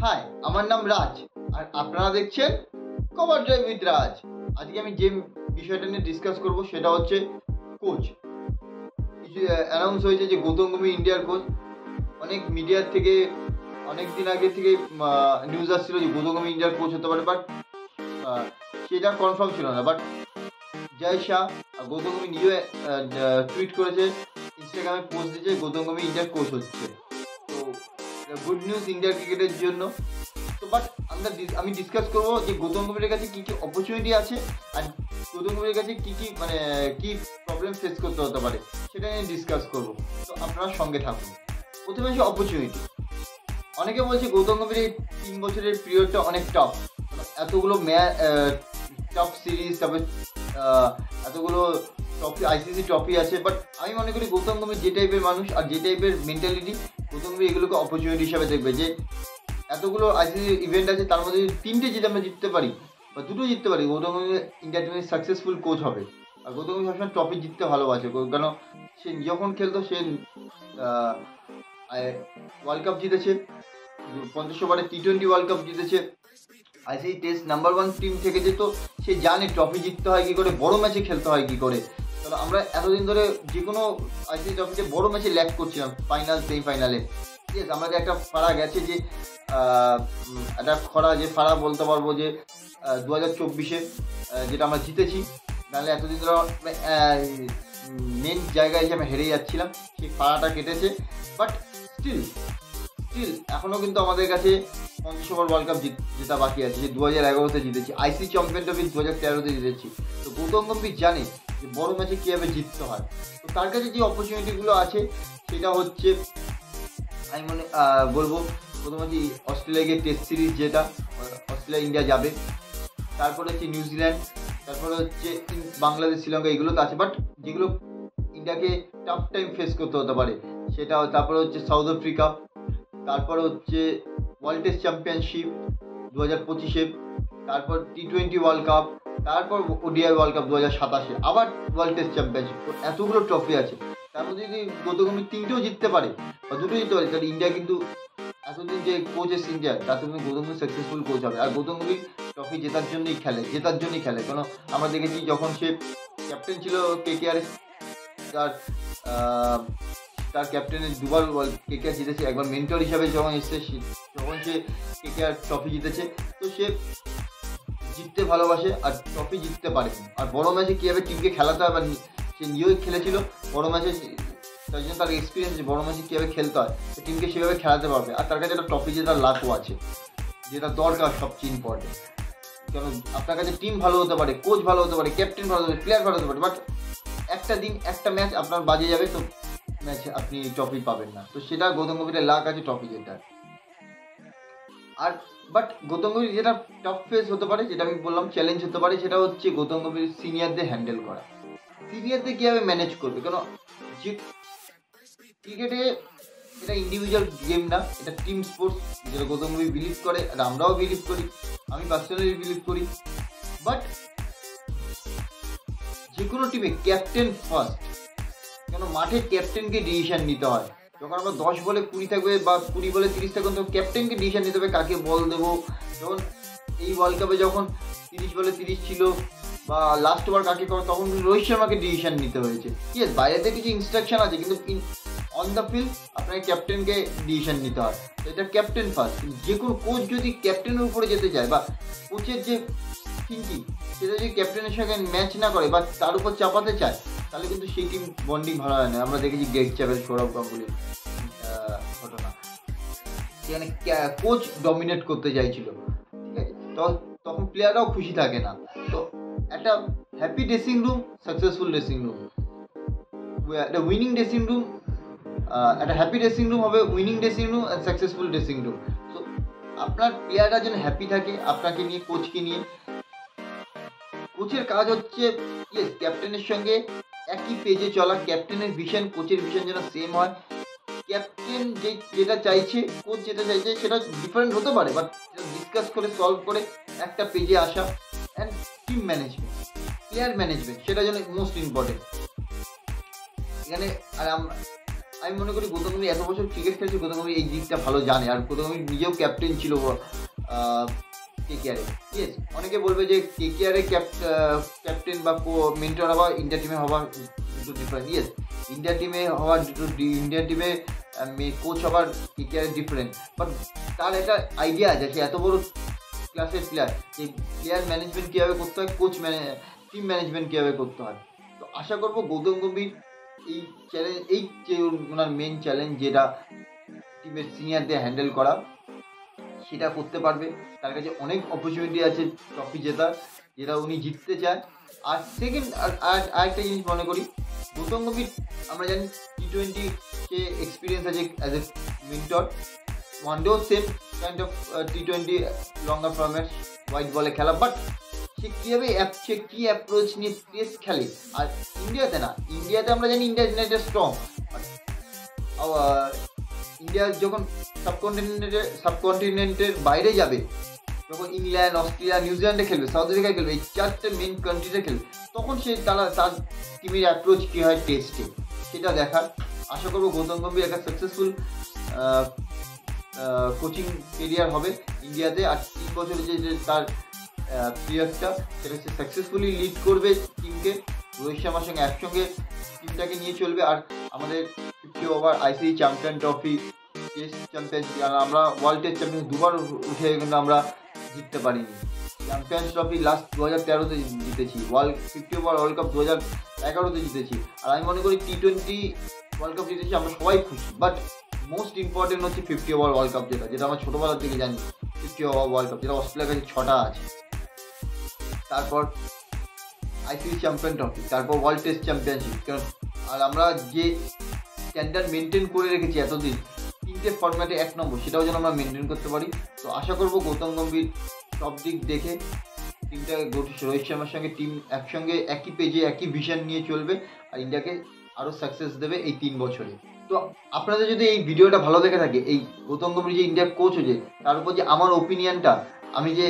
High, আমার নাম রাজ আর আপনারা দেখছেন কভার ড্রাইভ উইথ রাজ। আজকে আমি যে বিষয়টা নিয়ে ডিসকাস করব সেটা হচ্ছে কোচ। কিছু অ্যানাউন্স হয়েছে যে গৌতম গম্ভীর ইন্ডিয়ার কোচ। অনেক মিডিয়ার থেকে অনেক দিন আগে থেকে নিউজ আসছিল যে গৌতম গম্ভীর ইন্ডিয়ার কোচ হতে পারে, বাট সেটা কনফার্ম ছিল না। বাট জয় শাহ গৌতম গম্ভীর নিজে টুইট করেছে, ইনস্টাগ্রামে পোস্ট দিয়েছে গৌতম গম্ভীর ইন্ডিয়ার কোচ হচ্ছে। তো গুড নিউজ ইন্ডিয়ার ক্রিকেটের জন্য। তো বাট আমি ডিসকাস করবো যে গৌতম গম্ভীরের কাছে কী কী অপরচুনিটি আছে আর গৌতম গম্ভীরের কাছে কী কী কী প্রবলেম ফেস করতে হতে পারে সেটা নিয়ে ডিসকাস করবো। তো আপনারা সঙ্গে থাকুন। প্রথমে হচ্ছে অপরচুনিটি। অনেকে বলছে গৌতম গম্ভীর এই 3 বছরের পিরিয়ডটা অনেক টাফ, এতগুলো টপ সিরিজ, তারপরে এতগুলো ট্রফি, আইসিসি ট্রফি আছে। বাট আমি মনে করি গৌতম গম্ভীর যে টাইপের মানুষ আর যে টাইপের মেন্টালিটি, গৌতম গম্ভীর এগুলোকে অপরচুনিটি হিসাবে দেখবে যে এতগুলো আইসিসি ইভেন্ট আছে, তার মধ্যে যদি 3টে যদি আমরা জিততে পারি বা 2টো জিততে পারি, গৌতম গম্ভীর ইন্ডিয়া টিমের সাকসেসফুল কোচ হবে। আর গৌতম গম্ভীর সবসময় ট্রফি জিততে ভালোবাসে, কারণ সে যখন খেলতো সে ওয়ার্ল্ড কাপ জিতেছে, 50 ওভারে T20 ওয়ার্ল্ড কাপ জিতেছে, আইসিসি টেস্ট নাম্বার 1 টিম থেকে যেত। সে জানে ট্রফি জিততে হয় কী করে, বড় ম্যাচে খেলতে হয় কী করে। কারণ আমরা এতদিন ধরে যে কোনো আইসিসি ট্রফিতে বড় ম্যাচে ল্যাক করছিলাম, ফাইনাল সেমিফাইনালে। ঠিক আছে, আমাদের একটা ফাড়া গেছে যে একটা খরা, যে ফাড়া বলতে পারবো যে 2024-এ যেটা আমরা জিতেছি। নাহলে এতদিন ধরে মেন জায়গায় এসে আমি হেরে যাচ্ছিলাম, সেই ফাড়াটা কেটেছে। বাট স্টিল এখনও কিন্তু আমাদের কাছে 50 ওভার ওয়ার্ল্ড কাপ জেতা বাকি আছে, যে 2011-তে জিতেছি, আইসিসি চ্যাম্পিয়ন ট্রফি 2013-তে জিতেছি। তো গৌতম গম্ভীর জানে যে বড় ম্যাচে কীভাবে জিততে হয়। তো তার কাছে যে অপরচুনিটিগুলো আছে সেটা হচ্ছে, আমি বলবো প্রথম হচ্ছে অস্ট্রেলিয়া গিয়ে টেস্ট সিরিজ যেটা, অস্ট্রেলিয়া ইন্ডিয়া যাবে। তারপরে হচ্ছে নিউজিল্যান্ড, তারপরে হচ্ছে বাংলাদেশ, শ্রীলঙ্কা, এগুলো তো আছে। বাট যেগুলো ইন্ডিয়াকে টাফ টাইম ফেস করতে হতে পারে সেটা, তারপরে হচ্ছে সাউথ আফ্রিকা, তারপর হচ্ছে ওয়ার্ল্ড টেস্ট চ্যাম্পিয়নশিপ 2025-এ, তারপর T20 ওয়ার্ল্ড কাপ, তারপর ওডিআই ওয়ার্ল্ড কাপ 2027-এ, আবার ওয়ার্ল্ড টেস্ট চ্যাম্পিয়নশিপ। এতগুলো ট্রফি আছে, তার মধ্যে যদি গৌতম গম্ভীর 3টেও জিততে পারে বা 2টো জিততে পারে, তাহলে ইন্ডিয়া কিন্তু এতদিন যে কোচ এসে ইন্ডিয়া, তাতে কিন্তু গৌতম গম্ভীর সাকসেসফুল কোচ হবে। আর গৌতম গম্ভীর ট্রফি জেতার জন্যই খেলে। কারণ আমরা দেখেছি যখন সে ক্যাপ্টেন ছিল KKR, তার ক্যাপ্টেনের দুবার KKR জিতেছে। একবার মেন্টর হিসাবে যখন এসছে, যখন সে KKR ট্রফি জিতেছে। তো সে জিততে ভালোবাসে আর ট্রফি জিততে পারে। আর বড় ম্যাচে কীভাবে টিমকে খেলাতে হয়, বা সে নিজেও খেলেছিল বড় ম্যাচে, তার জন্য তার এক্সপিরিয়েন্স বড় ম্যাচে কীভাবে খেলতে হয়, টিমকে সেভাবে খেলাতে পারবে। আর তার কাছে একটা ট্রফি জেতার লাকও আছে, যেটা দরকার সবচেয়ে ইম্পর্টেন্ট। কারণ আপনার কাছে টিম ভালো হতে পারে, কোচ ভালো হতে পারে, ক্যাপ্টেন ভালো হতে পারে, প্লেয়ার ভালো হতে পারে, বাট একটা দিন একটা ম্যাচ আপনার বাজে যাবে, তো ম্যাচে আপনি ট্রফি পাবেন না। তো সেটা গৌতম গম্ভীরের লাক আছে ট্রফি জেতার। আর বাট গৌতম গম্ভীর যেটা টফ ফেস হতে পারে, যেটা আমি বললাম চ্যালেঞ্জ হতে পারে, সেটা হচ্ছে গৌতম গম্ভীর সিনিয়রদের হ্যান্ডেল করা। সিনিয়রদের কীভাবে ম্যানেজ করবে, কারণ যে ক্রিকেটে এটা ইন্ডিভিজুয়াল গেম না, এটা টিম স্পোর্টস, যেটা গৌতম গম্ভীর বিলিভ করে আর আমরাও বিলিভ করি, আমি পার্সোনালি বিলিভ করি। বাট যে কোনো টিমে ক্যাপ্টেন ফার্স্ট, কেন মাঠে ক্যাপ্টেনকে ডিসিশন নিতে হয়। যখন আমরা 10 বলে 20 থাকবে বা 20 বলে 30 থাকবে, তখন ক্যাপ্টেনকে ডিসিশন নিতে হবে কাকে বল দেবো। যখন এই ওয়ার্ল্ড কাপে যখন 30 বলে 30 ছিল বা লাস্ট ওভার কাকে করো, তখন রোহিত শর্মাকে ডিসিশন নিতে হয়েছে। ঠিক আছে, বাইরেতে কিছু ইনস্ট্রাকশন আছে, কিন্তু অন দ্য ফিল্ড আপনাকে ক্যাপ্টেনকে ডিসিশন নিতে হয়। তো এটা ক্যাপ্টেন ফার্স্ট। যে কোনো কোচ যদি ক্যাপ্টেনের উপরে যেতে চায়, বা কোচের যে থিঙ্কিং সেটা যদি ক্যাপ্টেনের সঙ্গে ম্যাচ না করে বা তার উপর চাপাতে চায়, তাহলে কিন্তু সেই টিম বন্ডিং ভালো হয় না। আমরা দেখেছি গ্রেগ চ্যাপেল, সৌরভ গাঙ্গুলির ঘটনা, সেখানে কোচ ডমিনেট করতে চাইছিল। ঠিক আছে, তখন প্লেয়াররাও খুশি থাকে না। তো একটা happy dressing room, successful dressing room, একটা উইনিং ড্রেসিং রুম, একটা হ্যাপি ড্রেসিং রুম হবে উইনিং ড্রেসিং রুম আর সাকসেসফুল ড্রেসিং রুম। তো আপনার প্লেয়াররা যেন হ্যাপি থাকে আপনাকে নিয়ে, কোচকে নিয়ে। কোচের কাজ হচ্ছে ক্যাপ্টেনের সঙ্গে একই পেজে চলা, ক্যাপ্টেনের ভিশন কোচের ভিশন যেন সেম হয়। ক্যাপ্টেন যেটা চাইছে, কোচ যেটা চাইছে, সেটা ডিফারেন্ট হতে পারে, বাট ডিসকাস করে সলভ করে একটা পেজে আসা। And team management, player management, সেটা যেন মোস্ট ইম্পর্টেন্ট এখানে। আর আমি মনে করি গৌতম গম্ভীর এত বছর ক্রিকেট খেলছে, গৌতম গম্ভীর এই দিকটা ভালো জানে। আর গৌতম গম্ভীর নিজেও ক্যাপ্টেন ছিল কেকেআরে। ইয়েস, অনেকে বলবে যে কেকেআরে ক্যাপ্টেন বা মেন্টর হওয়া ইন্ডিয়া টিমে হওয়া দুটো ডিফারেন্ট। ইয়েস, ইন্ডিয়া টিমে হওয়ার ইন্ডিয়ান টিমে কোচ হওয়ার কেকেআরে ডিফারেন্ট, বাট তার একটা আইডিয়া আছে, সে এত বড় ক্লাসের প্লেয়ার, যে প্লেয়ার ম্যানেজমেন্ট কীভাবে করতে হয়, টিম ম্যানেজমেন্ট কীভাবে করতে হয়। তো আশা করবো গৌতম গম্ভীর এই চ্যালেঞ্জ, এই যে ওনার মেন চ্যালেঞ্জ যেটা টিমের সিনিয়রদের হ্যান্ডেল করা, সেটা করতে পারবে। তার কাছে অনেক অপরচুনিটি আছে ট্রফি জেতার, যেটা উনি জিততে চায়। আর সেকেন্ড আরেকটা জিনিস মনে করি, গৌতম গম্ভীর আমরা জানি T20 সে এক্সপিরিয়েন্স আছে অ্যাজ এ মেন্টর। ওয়ানডেও same kind of T20 longer format white বলে খেলা, বাট সে কীভাবে কী অ্যাপ্রোচ নিয়ে টেস্ট খেলে। আর ইন্ডিয়াতে না, ইন্ডিয়াতে আমরা জানি ইন্ডিয়া ইউনাইটেড স্ট্রং, ইন্ডিয়া যখন সাবকন্টিনেন্টের বাইরে যাবে, যখন ইংল্যান্ড, অস্ট্রেলিয়া, নিউজিল্যান্ডে খেলবে, সাউথ আফ্রিকায় খেলবে, এই চারটে মেন কান্ট্রিতে খেলবে, তখন সে তার টিমের অ্যাপ্রোচ কী হয় টেস্টে, সেটা দেখার। আশা করবো গৌতম গম্ভীর একটা সাকসেসফুল কোচিং কেরিয়ার হবে ইন্ডিয়াতে। আর 3 বছরে যে তার পিরিয়ডটা, সেটা সে সাকসেসফুলি লিড করবে টিমকে, রোহিত শর্মার সঙ্গে একসঙ্গে টিমটাকে নিয়ে চলবে। আর আমাদের 50 over ICC champion trophy, test championship, আর আমরা ওয়ার্ল্ড টেস্ট চ্যাম্পিয়ন দুবার উঠে কিন্তু আমরা জিততে পারিনি। চ্যাম্পিয়ন্স ট্রফি লাস্ট 2013-তে জিতেছি, 50 ওভার ওয়ার্ল্ড কাপ 2011-তে জিতেছি। আর আমি মনে করি T20 ওয়ার্ল্ড কাপ জিতেছি, আমরা সবাই খুশি, বাট মোস্ট ইম্পর্টেন্ট হচ্ছে 50 ওভার ওয়ার্ল্ড কাপ, যেটা আমরা ছোটোবেলার থেকে জানি। 50 ওভার ওয়ার্ল্ড কাপ, যেটা অস্ট্রেলিয়ার কাছে 6টা আছে, তারপর ICC চ্যাম্পিয়ন ট্রফি, তারপর ওয়ার্ল্ড টেস্ট চ্যাম্পিয়নশিপ। আর আমরা যে স্ট্যান্ডার্ড মেনটেন করে রেখেছি এতদিন 3টে ফর্ম্যাটে 1 নম্বর, সেটাও যেন আমরা মেনটেন করতে পারি। তো আশা করবো গৌতম গম্ভীর সব দিক দেখে টিমটাকে রোহিত শর্মার সঙ্গে টিম একসঙ্গে একই পেজে একই ভিশন নিয়ে চলবে, আর ইন্ডিয়াকে আরও সাকসেস দেবে এই 3 বছরে। তো আপনাদের যদি এই ভিডিওটা ভালো লেগে থাকে, এই গৌতম গম্ভীর যে ইন্ডিয়ার কোচ হয়েছে তার উপর যে আমার ওপিনিয়নটা, আমি যে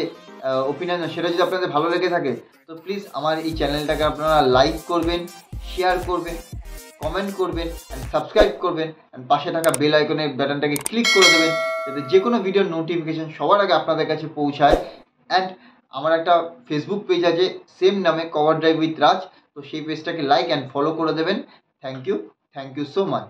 ওপিনিয়ন, সেটা যদি আপনাদের ভালো লেগে থাকে, তো প্লিজ আমার এই চ্যানেলটাকে আপনারা লাইক করবেন, শেয়ার করবেন, কমেন্ট করবেন, অ্যান্ড সাবস্ক্রাইব করবেন, অ্যান্ড পাশে থাকা বেল আইকনের বাটনটাকে ক্লিক করে দেবেন, যাতে যে কোনো ভিডিওর নোটিফিকেশন সবার আগে আপনাদের কাছে পৌঁছায়। অ্যান্ড আমার একটা ফেসবুক পেজ আছে সেম নামে, কভার ড্রাইভ উইথ রাজ, তো সেই পেজটাকে লাইক অ্যান্ড ফলো করে দেবেন। Thank you so much.